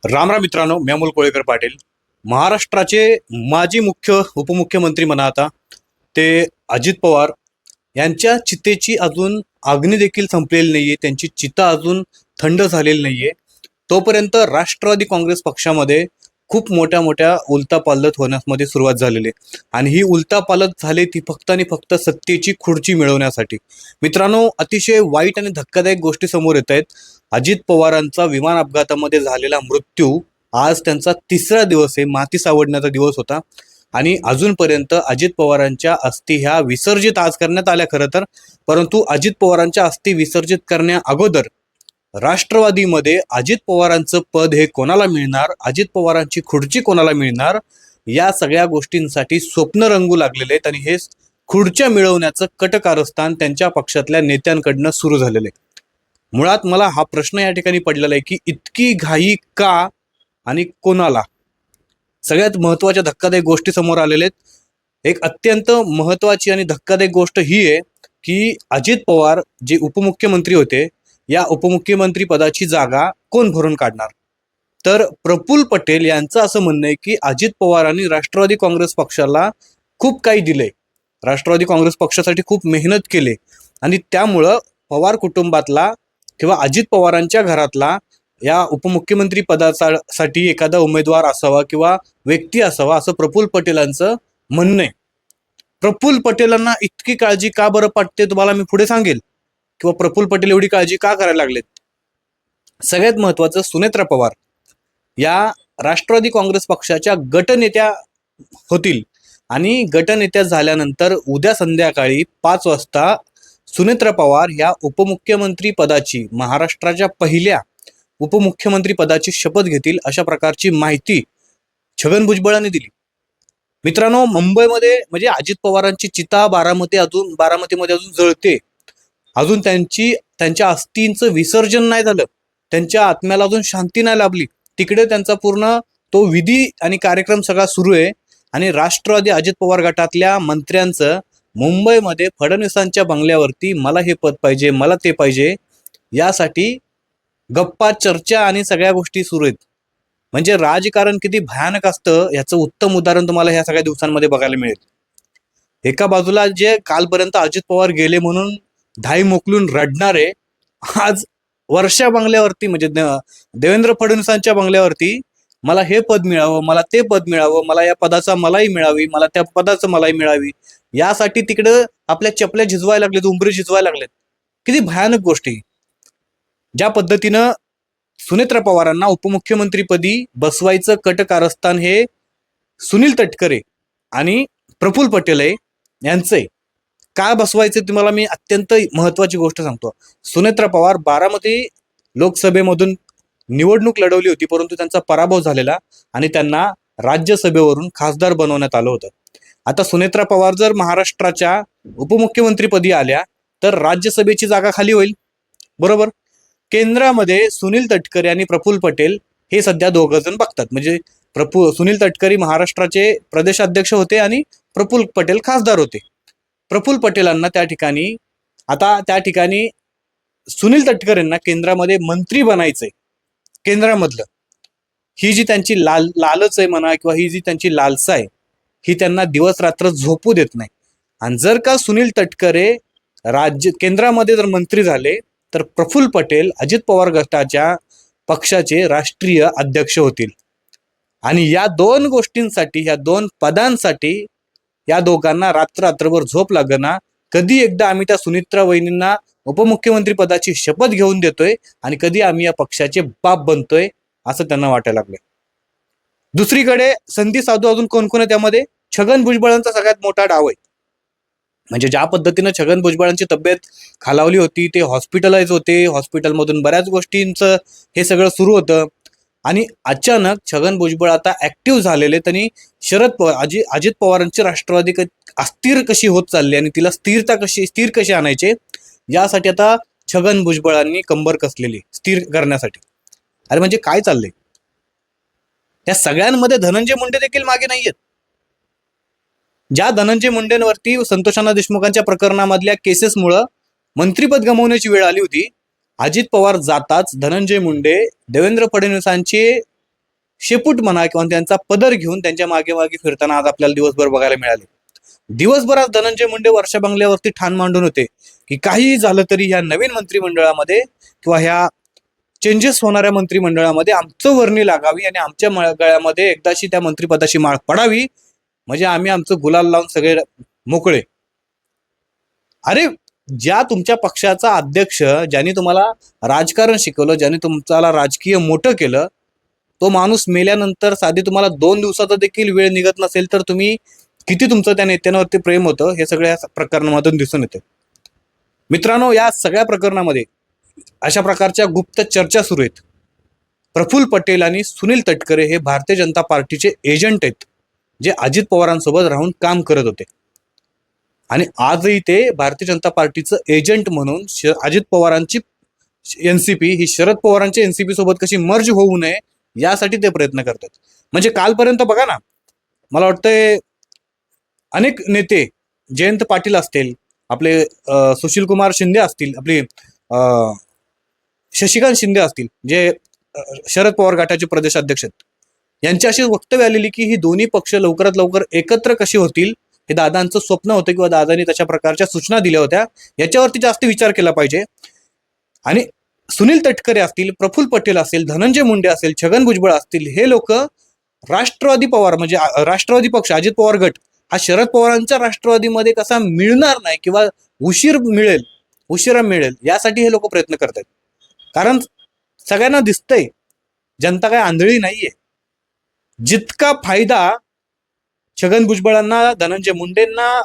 राम राम मित्रांनो, मी अमोल कोळेकर पाटील. महाराष्ट्राचे माजी उपमुख्यमंत्री म्हणा आता ते अजित पवार यांच्या चितेची अजून अग्नी देखील संपलेली नाहीये. त्यांची चिता अजून थंड झालेली नाहीये. तोपर्यंत राष्ट्रवादी काँग्रेस पक्षामध्ये खूप मोठ्या मोठ्या उलथापालथ होण्यामध्ये सुरुवात झालेली आहे. आणि ही उलथापालथ झाली ती फक्त आणि फक्त सत्तेची खुर्ची मिळवण्यासाठी. मित्रांनो, अतिशय वाईट आणि धक्कादायक गोष्टी समोर येत आहेत. अजित पवारांचा विमान अपघातामध्ये झालेला मृत्यू आज त्यांचा तिसरा दिवस आहे. माती सावडण्याचा दिवस होता आणि अजूनपर्यंत अजित पवारांच्या अस्थी ह्या विसर्जित आज करण्यात आल्या खरं तर. परंतु अजित पवारांच्या अस्थी विसर्जित करण्या अगोदर राष्ट्रवादीमध्ये अजित पवारांचं पद हे कोणाला मिळणार, अजित पवारांची खुर्ची कोणाला मिळणार, या सगळ्या गोष्टींसाठी स्वप्न रंगू लागलेले आहेत. आणि हे खुर्च्या मिळवण्याचं कटकारस्थान त्यांच्या पक्षातल्या नेत्यांकडनं सुरू झालेलं आहे. मुळात मला हा प्रश्न या ठिकाणी पडलेला आहे की इतकी घाई का आणि कोणाला. सगळ्यात महत्वाच्या धक्कादायक गोष्टी समोर आलेल्या आहेत. एक अत्यंत महत्वाची आणि धक्कादायक गोष्ट ही आहे की अजित पवार जे उपमुख्यमंत्री होते, या उपमुख्यमंत्री पदाची जागा कोण भरून काढणार. तर प्रफुल्ल पटेल यांचं असं म्हणणं आहे की अजित पवारांनी राष्ट्रवादी काँग्रेस पक्षाला खूप काही दिले, राष्ट्रवादी काँग्रेस पक्षासाठी खूप मेहनत केली आणि त्यामुळं पवार कुटुंबातला किंवा अजित पवारांच्या घरातला या उपमुख्यमंत्री पदासाठी एखादा उमेदवार असावा किंवा व्यक्ती असावा असं प्रफुल्ल पटेलांचं म्हणणं आहे. प्रफुल्ल पटेलांना इतकी काळजी का बरं पडते तुम्हाला मी पुढे सांगेल, किंवा प्रफुल्ल पटेल एवढी काळजी का करायला लागलेत. सगळ्यात महत्वाचं, सुनेत्रा पवार या राष्ट्रवादी काँग्रेस पक्षाच्या गटनेत्या होतील आणि गटनेत्या झाल्यानंतर उद्या संध्याकाळी 5 वाजता सुनेत्रा पवार ह्या उपमुख्यमंत्री पदाची, महाराष्ट्राच्या पहिल्या उपमुख्यमंत्री पदाची शपथ घेतील अशा प्रकारची माहिती छगन भुजबळांनी दिली. मित्रांनो, मुंबईमध्ये म्हणजे अजित पवारांची चिता बारामतीमध्ये अजून जळते. अजून त्यांच्या अस्थींचं विसर्जन नाही झालं, त्यांच्या आत्म्याला अजून शांती नाही लाभली. तिकडे त्यांचा पूर्ण तो विधी आणि कार्यक्रम सगळा सुरू आहे. आणि राष्ट्रवादी अजित पवार गटातल्या मंत्र्यांचं मुंबईमध्ये फडणवीसांच्या बंगल्यावरती मला हे पद पाहिजे, मला ते पाहिजे, यासाठी गप्पा चर्चा आणि सगळ्या गोष्टी सुरू आहेत. म्हणजे राजकारण किती भयानक असतं याचं उत्तम उदाहरण तुम्हाला ह्या सगळ्या दिवसांमध्ये बघायला मिळेल. एका बाजूला जे कालपर्यंत अजित पवार गेले म्हणून धाई मोकलून रडणारे, आज वर्षा बंगल्यावरती म्हणजे देवेंद्र फडणवीसांच्या बंगल्यावरती मला हे पद मिळावं, मला ते पद मिळावं, मला या पदाचा मलाही मिळावी, मला त्या पदाचं मलाही मिळावी, यासाठी तिकडं आपल्या चपल्या झिजवायला लागलेत, उंबरी झिजवायला लागलेत. किती भयानक गोष्टी. ज्या पद्धतीनं सुनेत्रा पवारांना उपमुख्यमंत्रीपदी बसवायचं कटकारस्थान हे सुनील तटकरे आणि प्रफुल्ल पटेल यांचंय. का बसवायचं तुम्हाला मी अत्यंत महत्वाची गोष्ट सांगतो. सुनेत्रा पवार बारामती लोकसभेमधून निवडणूक लढवली होती, परंतु त्यांचा पराभव झालेला आणि त्यांना राज्यसभेवरून खासदार बनवण्यात आलं होतं. आता सुनेत्रा पवार जर महाराष्ट्राच्या उपमुख्यमंत्रीपदी आल्या तर राज्यसभेची जागा खाली होईल, बरोबर. केंद्रामध्ये सुनील तटकरे आणि प्रफुल्ल पटेल हे सध्या दोघं जण बघतात. म्हणजे सुनील तटकरे महाराष्ट्राचे प्रदेशाध्यक्ष होते आणि प्रफुल्ल पटेल खासदार होते. प्रफुल्ल पटेलांना त्या ठिकाणी सुनील तटकरेंना केंद्रामध्ये मंत्री बनायचंय. केंद्रामधलं ही जी त्यांची लालच आहे म्हणा किंवा ही जी त्यांची लालसा आहे, ही त्यांना दिवस रात्र झोपू देत नाही. आणि जर का सुनील तटकरे केंद्रामध्ये जर मंत्री झाले तर प्रफुल्ल पटेल अजित पवार गटाच्या पक्षाचे राष्ट्रीय अध्यक्ष होतील. आणि या 2 गोष्टींसाठी, या 2 पदांसाठी या दोघांना रात्रभर झोप लागना. कधी एकदा आम्ही त्या सुनेत्रा वहिनींना उपमुख्यमंत्री पदाची शपथ घेऊन देतोय आणि कधी आम्ही या पक्षाचे बाप बनतोय असं त्यांना वाटायला लागलंय. दुसरीकडे संधी साधू अजून कोण कोण आहे त्यामध्ये, छगन भुजबळांचा सगळ्यात मोठा डाव आहे. म्हणजे ज्या पद्धतीनं छगन भुजबळांची तब्येत खालावली होती, ते हॉस्पिटलाइज होते, हॉस्पिटलमधून बऱ्याच गोष्टींचं हे सगळं सुरू होतं आणि अचानक छगन भुजबळ आता ऍक्टिव्ह झालेले. त्यांनी शरद पवार अजित पवारांची राष्ट्रवादी अस्थिर कशी होत चालली आणि तिला स्थिर कशी आणायचे, यासाठी आता छगन भुजबळांनी कंबर कसलेली स्थिर करण्यासाठी. अरे म्हणजे काय चाललंय. या सगळ्यांमध्ये धनंजय मुंडे देखील मागे नाहीयेत. ज्या धनंजय मुंडेंवरती संतोषांना देशमुखांच्या प्रकरणामधल्या केसेसमुळं मंत्रीपद गमावण्याची वेळ आली होती, अजित पवार जाताच धनंजय मुंडे देवेंद्र फडणवीसांचे शेपूट म्हणा किंवा त्यांचा पदर घेऊन त्यांच्या मागे मागे फिरताना आज आपल्याला दिवसभर बघायला मिळाले. दिवसभर आज धनंजय मुंडे वर्षा बंगल्यावरती ठाण मांडून होते की काहीही झालं तरी ह्या नवीन मंत्रिमंडळामध्ये किंवा ह्या चेंजेस होणाऱ्या मंत्रिमंडळामध्ये आमचं वर्णी लागावी आणि आमच्या गळ्यामध्ये एकदाशी त्या मंत्रिपदाची माळ पडावी, म्हणजे आम्ही आमचं गुलाल लावून सगळे मोकळे. अरे, ज्या तुमच्या पक्षाचा अध्यक्ष, ज्यांनी तुम्हाला राजकारण शिकवलं, ज्यांनी तुमच्याला राजकीय मोठं केलं, तो माणूस मेल्यानंतर साधी तुम्हाला 2 दिवसाचा देखील वेळ निघत नसेल तर तुम्ही किती तुमचं त्या नेत्यांवरती प्रेम होतं हे सगळ्या प्रकरणामधून दिसून येते. मित्रांनो, या सगळ्या प्रकरणामध्ये अशा प्रकारच्या गुप्त चर्चा सुरू आहेत. प्रफुल्ल पटेल आणि सुनील तटकरे हे भारतीय जनता पार्टीचे एजंट आहेत, जे अजित पवारांसोबत राहून काम करत होते. आणि आजही ते भारतीय जनता पार्टीचं एजंट म्हणून अजित पवारांची एनसीपी ही शरद पवारांच्या एनसीपी सोबत कशी मर्ज होऊ नये यासाठी ते प्रयत्न करतात. म्हणजे कालपर्यंत बघा ना, मला वाटतंय अनेक नेते, जयंत पाटील असतील, आपले सुशील कुमार शिंदे असतील, आपले शशिकांत शिंदे असतील, जे शरद पवार गटाचे प्रदेशाध्यक्ष आहेत, यांची अशी वक्तव्य आलेली की ही दोन्ही पक्ष लवकरात लवकर एकत्र कशी होतील हे दादांचं स्वप्न होतं किंवा दादांनी तशा प्रकारच्या सूचना दिल्या होत्या. याच्यावरती जास्त विचार केला पाहिजे. आणि सुनील तटकरे असतील, प्रफुल्ल पटेल असतील, धनंजय मुंडे असतील, छगन भुजबळ असतील, हे लोक राष्ट्रवादी पवार म्हणजे राष्ट्रवादी पक्ष, अजित पवार गट हा शरद पवारांच्या राष्ट्रवादीमध्ये कसा मिळणार नाही किंवा उशिरा मिळेल यासाठी हे लोक प्रयत्न करतात. कारण सगळ्यांना दिसतंय जनता काय आंधळी नाहीये. जितका फायदा छगन भुजबळांना, धनंजय मुंडेंना,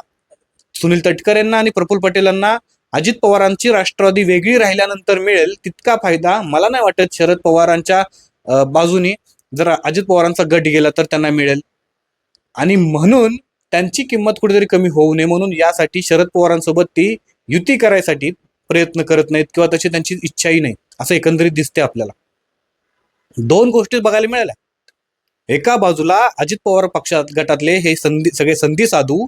सुनील तटकरेंना आणि प्रफुल्ल पटेलांना अजित पवारांची राष्ट्रवादी वेगळी राहिल्यानंतर मिळेल, तितका फायदा मला नाही वाटत शरद पवारांच्या बाजूनी जर अजित पवारांचा गट गेला तर त्यांना मिळेल. आणि म्हणून त्यांची किंमत कुठेतरी कमी होऊ नये म्हणून यासाठी शरद पवारांसोबत ती युती करायसाठी प्रयत्न करत नाहीत किंवा तशी त्यांची इच्छाही नाही, असं एकंदरीत दिसते आपल्याला. 2 गोष्टी बघायला मिळाल्या. एका बाजूला अजित पवार पक्षात गटातले हे सगळे संधी साधू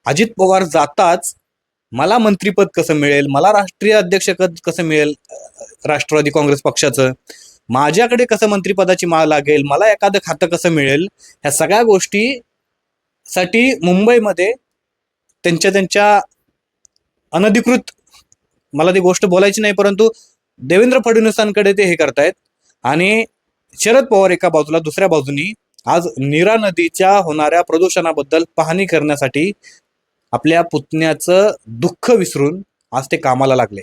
अजित पवार जाताच मला मंत्रिपद कसं मिळेल, मला राष्ट्रीय अध्यक्षपद कसं मिळेल राष्ट्रवादी काँग्रेस पक्षाचं, माझ्याकडे कसं मंत्रिपदाची माळ लागेल, मला एखादं खातं कसं मिळेल, ह्या सगळ्या गोष्टीसाठी मुंबईमध्ये त्यांच्या अनधिकृत, मला ती गोष्ट बोलायची नाही, परंतु देवेंद्र फडणवीसांकडे ते हे करतायत. आणि शरद पवार एका बाजूला, दुसऱ्या बाजूनी आज नीरा नदीच्या होणाऱ्या प्रदूषणाबद्दल पाहणी करण्यासाठी आपल्या पुतण्याचं दुःख विसरून आज ते कामाला लागले.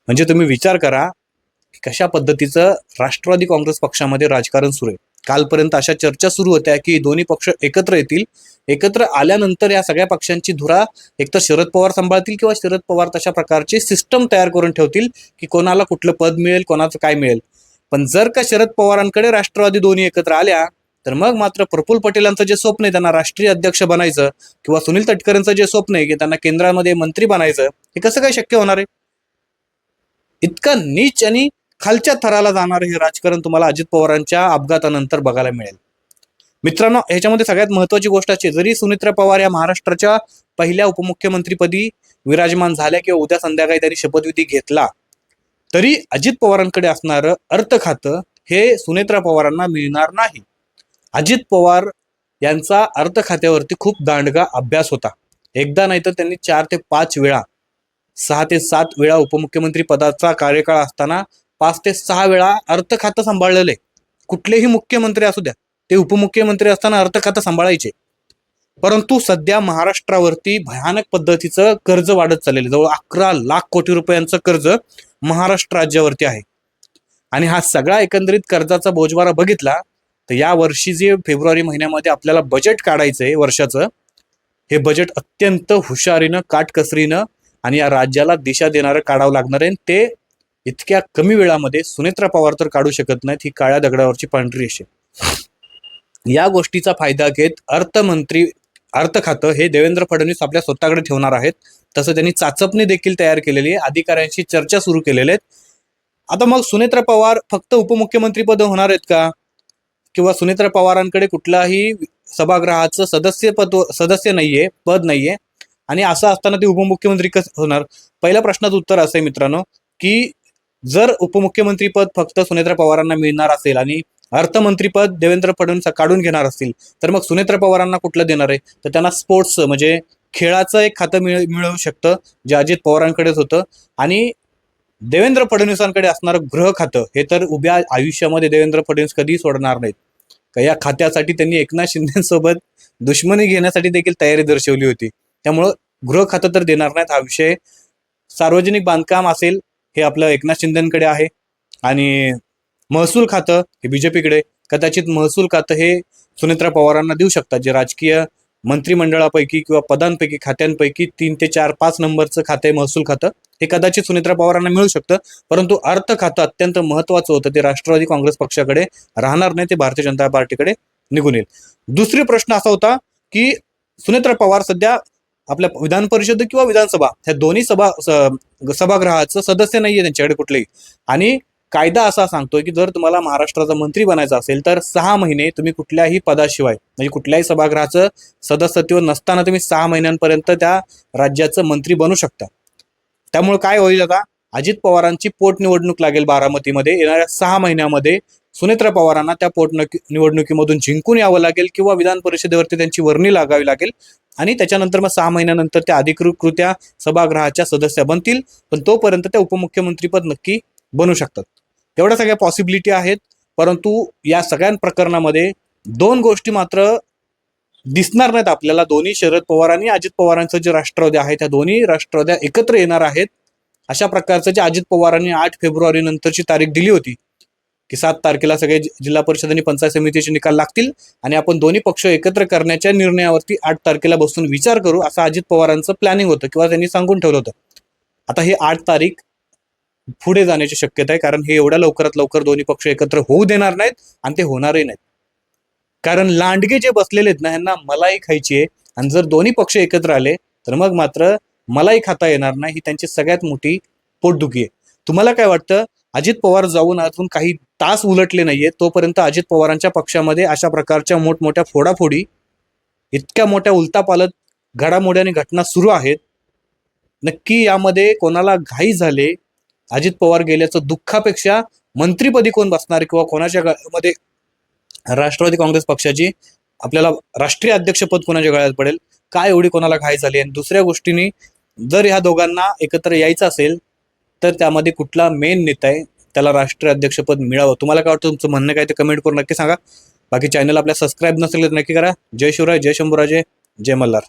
म्हणजे तुम्ही विचार करा कशा पद्धतीचं राष्ट्रवादी काँग्रेस पक्षामध्ये राजकारण सुरू आहे. कालपर्यंत अशा चर्चा सुरू होत्या की दोन्ही पक्ष एकत्र येतील, एकत्र आल्यानंतर या सगळ्या पक्षांची धुरा एकतर शरद पवार सांभाळतील किंवा शरद पवार तशा प्रकारचे सिस्टम तयार करून ठेवतील की कोणाला कुठलं पद मिळेल, कोणाचं काय मिळेल. पण जर का शरद पवारांकडे राष्ट्रवादी दोन्ही एकत्र आल्या तर मग मात्र प्रफुल्ल पटेलांचं जे स्वप्न आहे त्यांना राष्ट्रीय अध्यक्ष बनायचं किंवा सुनील तटकरेंचं जे स्वप्न आहे की त्यांना केंद्रामध्ये मंत्री बनायचं, हे कसं काय शक्य होणार आहे. इतका नीच आणि खालच्या थराला जाणारं हे राजकारण तुम्हाला अजित पवारांच्या अपघातानंतर बघायला मिळेल. मित्रांनो, ह्याच्यामध्ये सगळ्यात महत्वाची गोष्ट अशी, जरी सुनेत्रा पवार या महाराष्ट्राच्या पहिल्या उपमुख्यमंत्रीपदी विराजमान झाल्या किंवा उद्या संध्याकाळी त्यांनी शपथविधी घेतला, तरी अजित पवारांकडे असणारं अर्थ खातं हे सुनेत्रा पवारांना मिळणार नाही. अजित पवार यांचा अर्थ खात्यावरती खूप दांडगा अभ्यास होता. एकदा नाही तर त्यांनी 4 ते 5 वेळा, 6 ते 7 वेळा उपमुख्यमंत्री पदाचा कार्यकाळ असताना 5 ते 6 वेळा अर्थ खातं सांभाळलेले. कुठलेही मुख्यमंत्री असू द्या, ते उपमुख्यमंत्री असताना अर्थ खातं सांभाळायचे. परंतु सध्या महाराष्ट्रावरती भयानक पद्धतीचं कर्ज वाढत चाललेलं, जवळ 11 लाख कोटी रुपयांचं कर्ज महाराष्ट्र राज्यावरती आहे. आणि हा सगळा एकंदरीत कर्जाचा बोजवारा बघितला तर या वर्षी जे फेब्रुवारी महिन्यामध्ये आपल्याला बजेट काढायचं आहे वर्षाचं, हे बजेट अत्यंत हुशारीनं, काटकसरीनं आणि या राज्याला दिशा देणारं काढावं लागणार आहे. ते इतक्या कमी वेळामध्ये सुनेत्रा पवार तर काढू शकत नाहीत. ही काळ्या दगडावरची पांढरी रेषा. या गोष्टीचा फायदा घेत अर्थ खातं हे देवेंद्र फडणवीस आपल्या स्वतःकडे ठेवणार आहेत. तसं त्यांनी चाचपणी देखील तयार केलेली आहे, अधिकाऱ्यांशी चर्चा सुरू केलेल्या आहेत. आता मग सुनेत्रा पवार फक्त उपमुख्यमंत्री पद होणार आहेत का, किंवा सुनेत्रा पवारांकडे कुठलाही सभागृहाचं सदस्य नाहीये, पद नाहीये, आणि असं असताना ते उपमुख्यमंत्री कसं होणार. पहिल्या प्रश्नाचं उत्तर असं आहे मित्रांनो की जर उपमुख्यमंत्री पद फक्त सुनेत्रा पवारांना मिळणार असेल आणि अर्थमंत्रीपद देवेंद्र फडणवीस काढून घेणार असतील तर मग सुनेत्र पवारांना कुठलं देणार आहे? तर त्यांना स्पोर्ट्स म्हणजे खेळाचं एक खातं मिळू शकतं जे अजित पवारांकडेच होतं. आणि देवेंद्र फडणवीसांकडे असणारं गृह खातं हे तर उभ्या आयुष्यामध्ये देवेंद्र फडणवीस कधीही सोडणार नाहीत. का या खात्यासाठी त्यांनी एकनाथ शिंदेसोबत दुश्मनी घेण्यासाठी देखील तयारी दर्शवली होती. त्यामुळं गृह खातं तर देणार नाहीत. हा विषय सार्वजनिक बांधकाम असेल हे आपलं एकनाथ शिंदेकडे आहे. आणि महसूल खातं हे बीजेपीकडे. कदाचित महसूल खातं हे सुनेत्रा पवारांना देऊ शकतात, जे राजकीय मंत्रिमंडळापैकी किंवा पदांपैकी खात्यांपैकी 3 ते 4 5 नंबरचं खातं आहे महसूल खातं. हे कदाचित सुनेत्रा पवारांना मिळू शकतं. परंतु अर्थ खातं अत्यंत महत्वाचं होतं, ते राष्ट्रवादी काँग्रेस पक्षाकडे राहणार नाही, ते भारतीय जनता पार्टीकडे निघून येईल. दुसरी प्रश्न असा होता की सुनेत्रा पवार सध्या आपल्या विधान परिषद किंवा विधानसभा ह्या दोन्ही सभागृहाचं सदस्य नाहीये त्यांच्याकडे कुठलेही. आणि कायदा असा सांगतोय की जर तुम्हाला महाराष्ट्राचा मंत्री बनायचा असेल तर 6 महिने तुम्ही कुठल्याही पदाशिवाय म्हणजे कुठल्याही सभागृहाचं सदस्यत्व नसताना तुम्ही 6 महिन्यांपर्यंत त्या राज्याचं मंत्री बनू शकता. त्यामुळे काय होईल, आता अजित पवारांची पोटनिवडणूक लागेल बारामतीमध्ये येणाऱ्या 6 महिन्यामध्ये. सुनेत्रा पवारांना त्या निवडणुकीमधून जिंकून यावं लागेल किंवा विधान परिषदेवरती त्यांची वर्णी लागावी लागेल. आणि त्याच्यानंतर मग 6 महिन्यानंतर त्या अधिकृतरित्या सभागृहाच्या सदस्य बनतील. पण तोपर्यंत त्या उपमुख्यमंत्रीपद नक्की बनू शकतात. एवढ्या सगळ्या पॉसिबिलिटी आहेत. परंतु या सगळ्या प्रकरणामध्ये 2 गोष्टी मात्र दिसणार नाहीत आपल्याला. दोन्ही शरद पवार आणि अजित पवारांचं जे राष्ट्रवादी आहे त्या दोन्ही राष्ट्रवाद्या एकत्र येणार आहेत. अशा प्रकारचं जे अजित पवारांनी 8 फेब्रुवारी नंतरची तारीख दिली होती की 7 तारखेला सगळे जिल्हा परिषद आणि पंचायत समितीचे निकाल लागतील आणि आपण दोन्ही पक्ष एकत्र करण्याच्या निर्णयावरती 8 तारखेला बसून विचार करू, असं अजित पवारांचं प्लॅनिंग होतं किंवा त्यांनी सांगून ठेवलं होतं. आता हे 8 तारीख पुढे जाण्याची शक्यता आहे, कारण हे एवढ्या लवकरात लवकर दोन्ही पक्ष एकत्र होऊ देणार नाहीत आणि ते होणारही नाहीत. कारण लांडगे जे बसलेले आहेत ना, ह्यांना मलाई खायची आहे. आणि जर दोन्ही पक्ष एकत्र आले तर मग मात्र मलाई खाता येणार नाही. ही त्यांची सगळ्यात मोठी पोटदुखी आहे. तुम्हाला काय वाटतं? अजित पवार जाऊन अजून काही तास उलटले नाहीये तोपर्यंत अजित पवारांच्या पक्षामध्ये अशा प्रकारच्या मोठमोठ्या फोडाफोडी, इतक्या मोठ्या उलतापालत घडामोडी आणि घटना सुरू आहेत. नक्की यामध्ये कोणाला घाई झाले, अजित पवार गेल्याचं दुःखापेक्षा मंत्रीपदी कोण बसणार किंवा कोणाच्या मध्ये राष्ट्रवादी काँग्रेस पक्षाची आपल्याला राष्ट्रीय अध्यक्षपद कोणाच्या गळ्यात पडेल, काय एवढी कोणाला घाई झाली. आणि दुसऱ्या गोष्टीने जर ह्या दोघांना एकत्र यायचं असेल तर त्यामध्ये कुठला मेन नेता आहे त्याला राष्ट्रीय अध्यक्षपद मिळावं. तुम्हाला काय वाटतं? तुमचं म्हणणं काय ते कमेंट करून नक्की सांगा. बाकी चॅनल आपल्या सबस्क्राईब नसेल तर नक्की करा. जय शिवराय, जय शंभूराजे, जय मल्हार.